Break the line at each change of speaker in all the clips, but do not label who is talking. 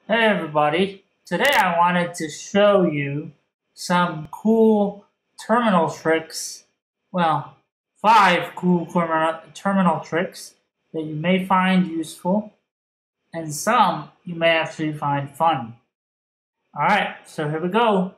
Hey everybody, today I wanted to show you some cool terminal tricks, well, 5 cool terminal tricks that you may find useful and some you may actually find fun. Alright, so here we go.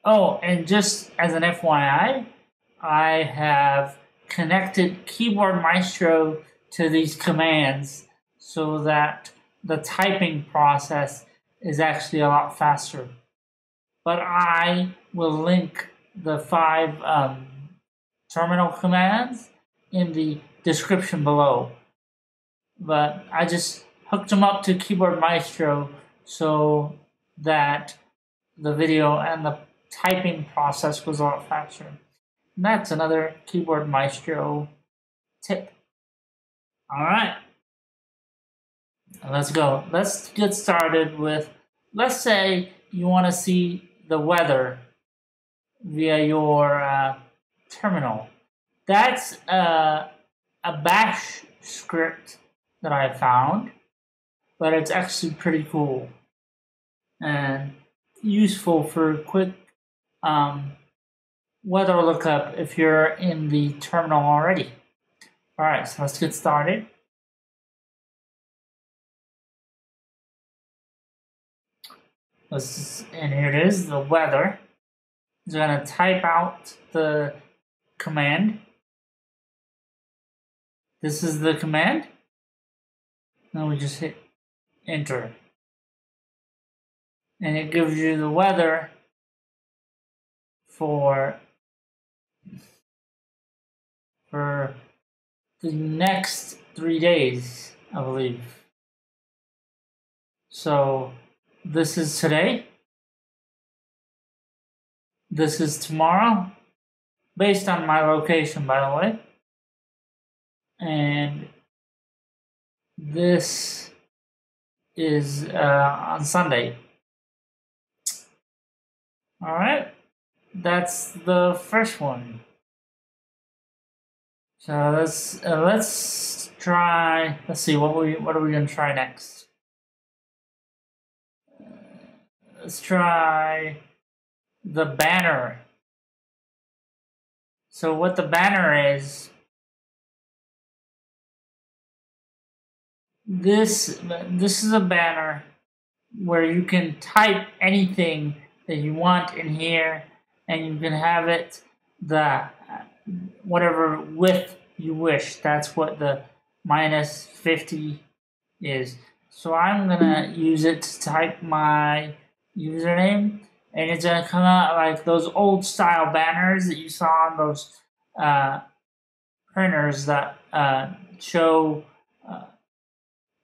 Oh, and just as an FYI, I have connected Keyboard Maestro to these commands so that the typing process is actually a lot faster. But I will link the 5 terminal commands in the description below. But I just hooked them up to Keyboard Maestro so that the video and the typing process was a lot faster. And that's another Keyboard Maestro tip. Alright, let's go. Let's get started with, let's say you want to see the weather via your terminal. That's a bash script that I found, but it's actually pretty cool and useful for quick weather lookup if you're in the terminal already. Alright, so let's get started. And here it is, the weather. I'm going to type out the command. This is the command. Then we just hit enter. And it gives you the weather for the next 3 days, I believe. So this is today. This is tomorrow, based on my location, by the way. And this is on Sunday. Alright, that's the first one. So let's try. Let's see what are we gonna try next. Let's try the banner. So what the banner is, this is a banner where you can type anything that you want in here, and you can have it the whatever width you wish. That's what the -50 is. So I'm gonna use it to type my username, and it's gonna come out like those old style banners that you saw on those printers that show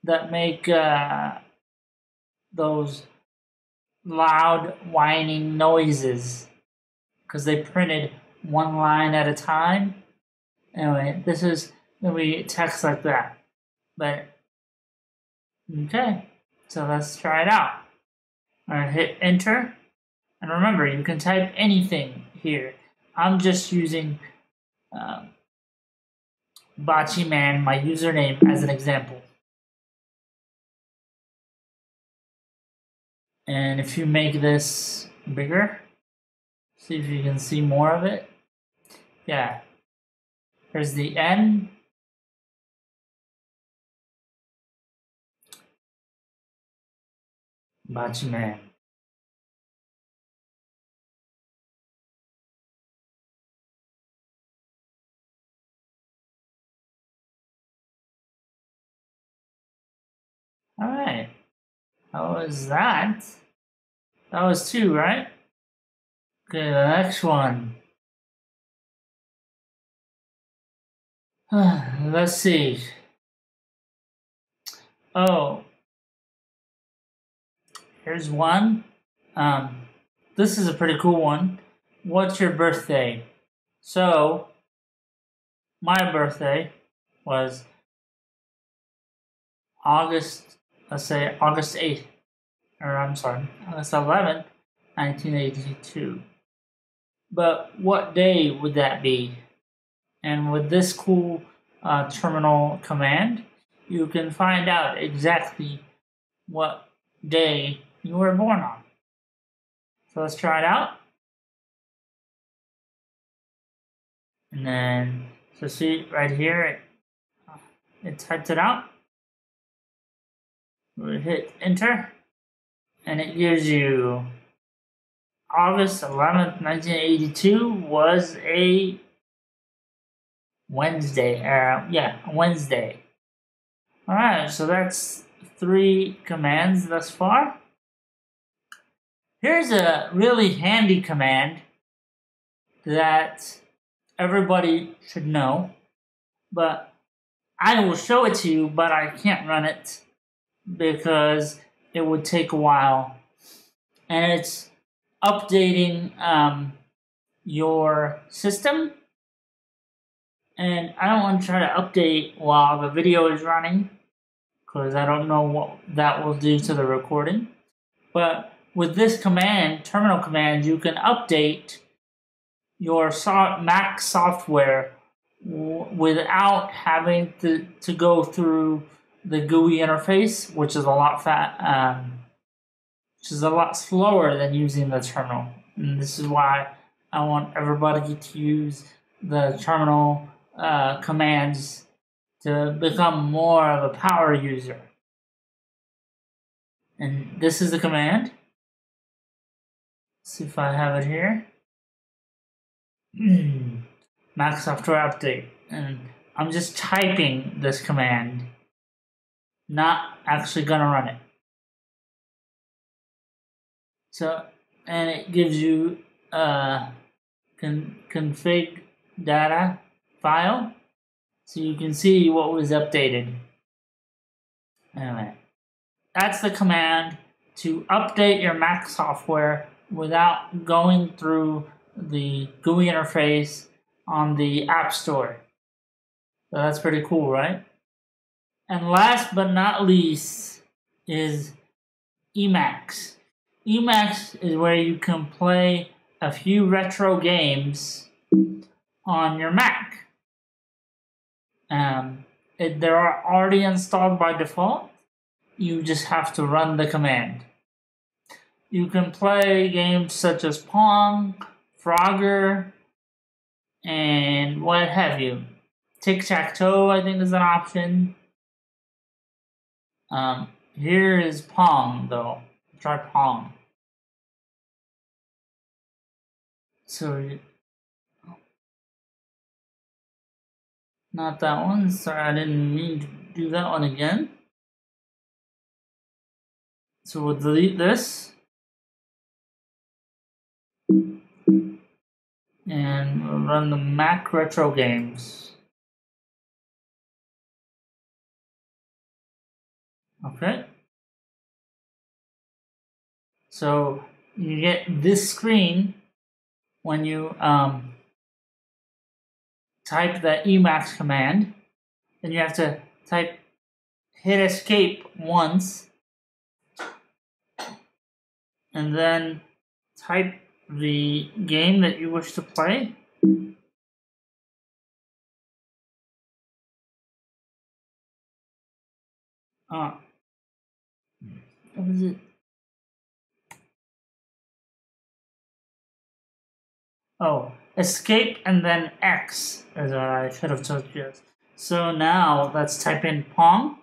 that make those loud whining noises because they printed one line at a time. Anyway, this is gonna be text like that. But okay, so let's try it out. I'm gonna hit enter, and remember, you can type anything here. I'm just using BocciaMan, my username, as an example. And if you make this bigger, see if you can see more of it. Yeah. Here's the N. BocciaMan. Alright. How was that? That was 2, right? Okay, the next one. Let's see. Oh. Here's one. This is a pretty cool one. What's your birthday? So, my birthday was let's say August 8th, or I'm sorry, August 11th, 1982. but what day would that be? And with this cool terminal command, you can find out exactly what day you were born on. So let's try it out. And then, so see right here, it types it out. We hit enter, and it gives you August 11th, 1982 was a Wednesday. Wednesday. Alright, so that's 3 commands thus far. Here's a really handy command that everybody should know, but I will show it to you, but I can't run it because it would take a while. And it's updating your system. And I don't want to try to update while the video is running because I don't know what that will do to the recording. But with this command, terminal command, you can update your Mac software without having to go through the GUI interface, which is a lot slower than using the terminal. And this is why I want everybody to use the terminal commands to become more of a power user. And this is the command. Let's see if I have it here. Mac software update. And I'm just typing this command, not actually gonna run it. So, and it gives you a config data file, so you can see what was updated. Anyway, that's the command to update your Mac software without going through the GUI interface on the App Store. So that's pretty cool, right? And last but not least is Emacs. Emacs is where you can play a few retro games on your Mac. They're already installed by default. You just have to run the command. You can play games such as Pong, Frogger, and what have you. Tic-tac-toe, I think, is an option. Here is Pong, though. Try Pong. So, not that one. Sorry, I didn't mean to do that one again. So we'll delete this. And we'll run the Mac retro games. Okay. So you get this screen when you type the Emacs command. Then you have to hit escape once, and then type the game that you wish to play. What is it? Oh, escape and then X, as I should have told you. So now let's type in Pong.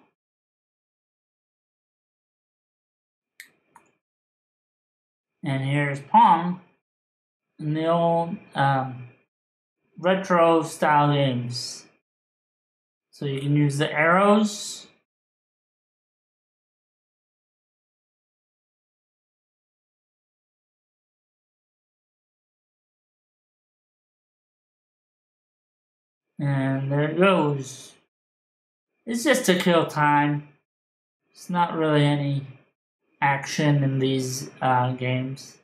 And here's Pong in the old retro style games. So you can use the arrows. And there it goes. It's just to kill time. It's not really any action in these games.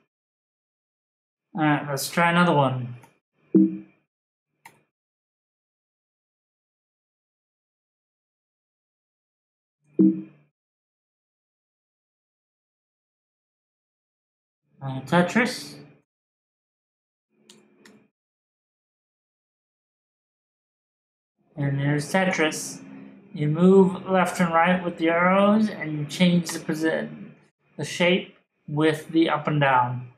Alright, let's try another one. Tetris. And there's Tetris. You move left and right with the arrows, and you change the position, the shape with the up and down.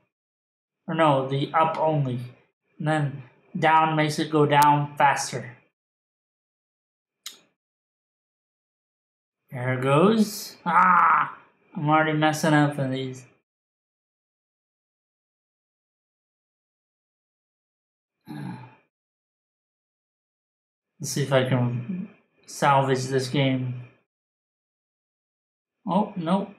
Or no, the up only. And then down makes it go down faster. There it goes. Ah! I'm already messing up in these. Let's see if I can salvage this game. Oh, nope.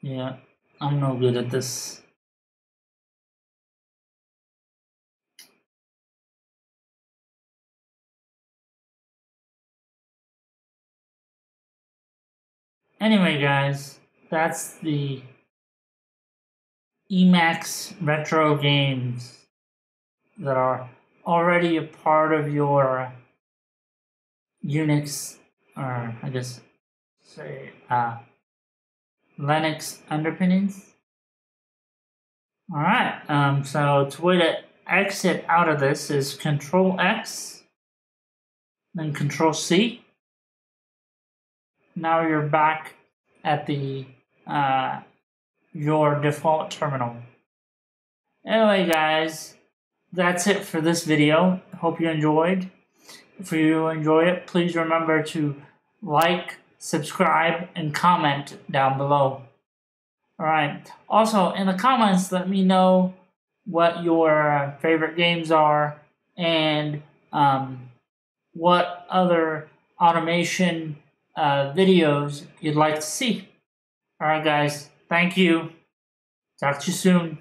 Yeah, I'm no good at this. Anyway, guys, that's the Emacs retro games that are already a part of your Unix, or I guess say Linux underpinnings. Alright, so the way to exit out of this is Control X, then Control C. Now you're back at the your default terminal. Anyway, guys, that's it for this video. Hope you enjoyed. If you enjoyed it, please remember to like, subscribe, and comment down below. Alright, also in the comments, let me know what your favorite games are and what other automation videos you'd like to see. Alright, guys, thank you. Talk to you soon.